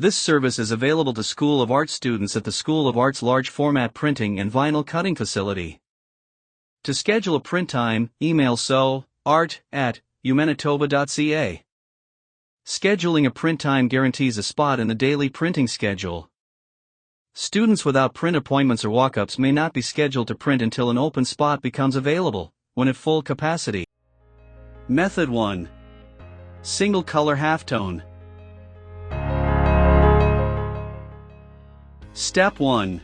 This service is available to School of Arts students at the School of Arts large format printing and vinyl cutting facility. To schedule a print time, email art@umanitoba.ca. Scheduling a print time guarantees a spot in the daily printing schedule. Students without print appointments or walk-ups may not be scheduled to print until an open spot becomes available, when at full capacity. Method 1. Single color halftone. Step 1.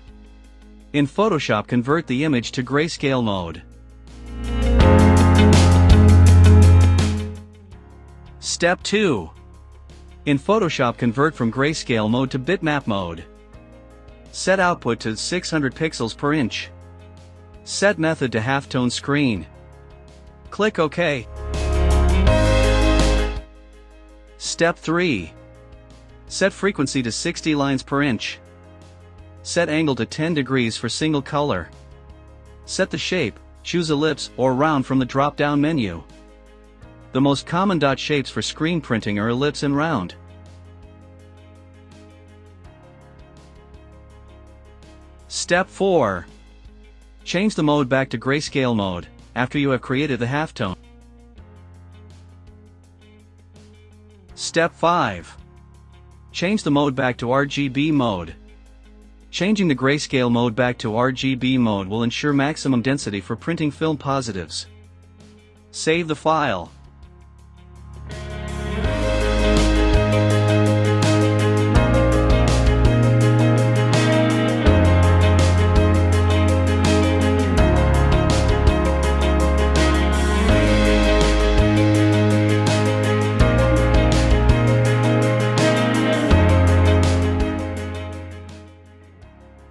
In Photoshop, convert the image to grayscale mode. Step 2. In Photoshop, convert from grayscale mode to bitmap mode. Set output to 600 pixels per inch. Set method to halftone screen. Click OK. Step 3. Set frequency to 60 lines per inch. Set angle to 10 degrees for single color. Set the shape, choose ellipse or round from the drop-down menu. The most common dot shapes for screen printing are ellipse and round. Step 4. Change the mode back to grayscale mode, after you have created the halftone. Step 5. Change the mode back to RGB mode. Changing the grayscale mode back to RGB mode will ensure maximum density for printing film positives. Save the file.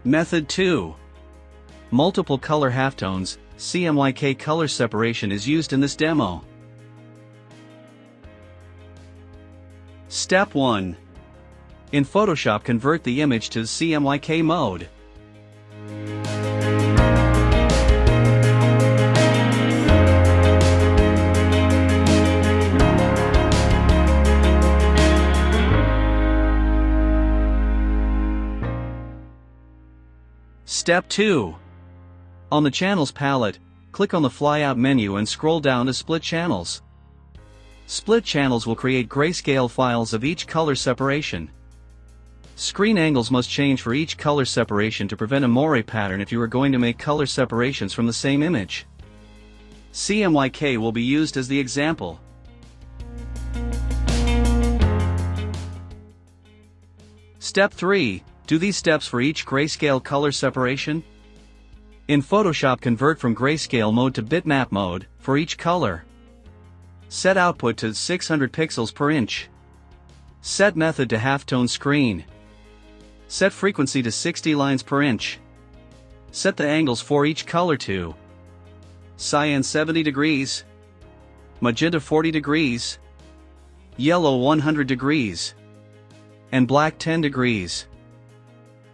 Method 2. Multiple color halftones, CMYK color separation is used in this demo. Step 1. In Photoshop, convert the image to CMYK mode. Step 2. On the Channels palette, click on the flyout menu and scroll down to Split Channels. Split Channels will create grayscale files of each color separation. Screen angles must change for each color separation to prevent a moire pattern if you are going to make color separations from the same image. CMYK will be used as the example. Step 3. Do these steps for each grayscale color separation. In Photoshop, convert from grayscale mode to bitmap mode, for each color. Set output to 600 pixels per inch. Set method to halftone screen. Set frequency to 60 lines per inch. Set the angles for each color to cyan 70 degrees, magenta 40 degrees, yellow 100 degrees, and black 10 degrees.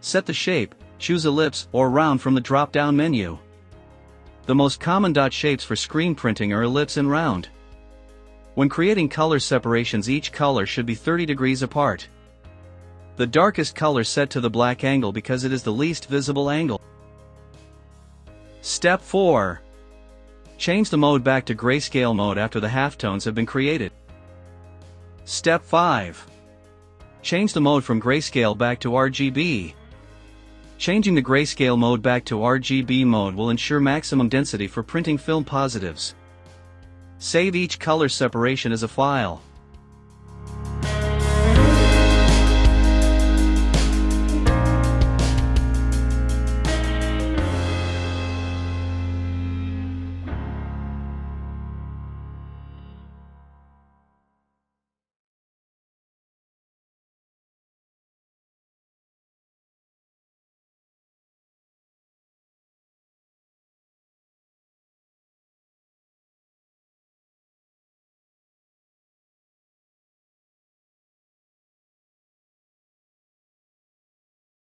Set the shape, choose ellipse or round from the drop-down menu. The most common dot shapes for screen printing are ellipse and round. When creating color separations, each color should be 30 degrees apart. The darkest color set to the black angle because it is the least visible angle. Step 4. Change the mode back to grayscale mode after the halftones have been created. Step 5. Change the mode from grayscale back to RGB. Changing the grayscale mode back to RGB mode will ensure maximum density for printing film positives. Save each color separation as a file.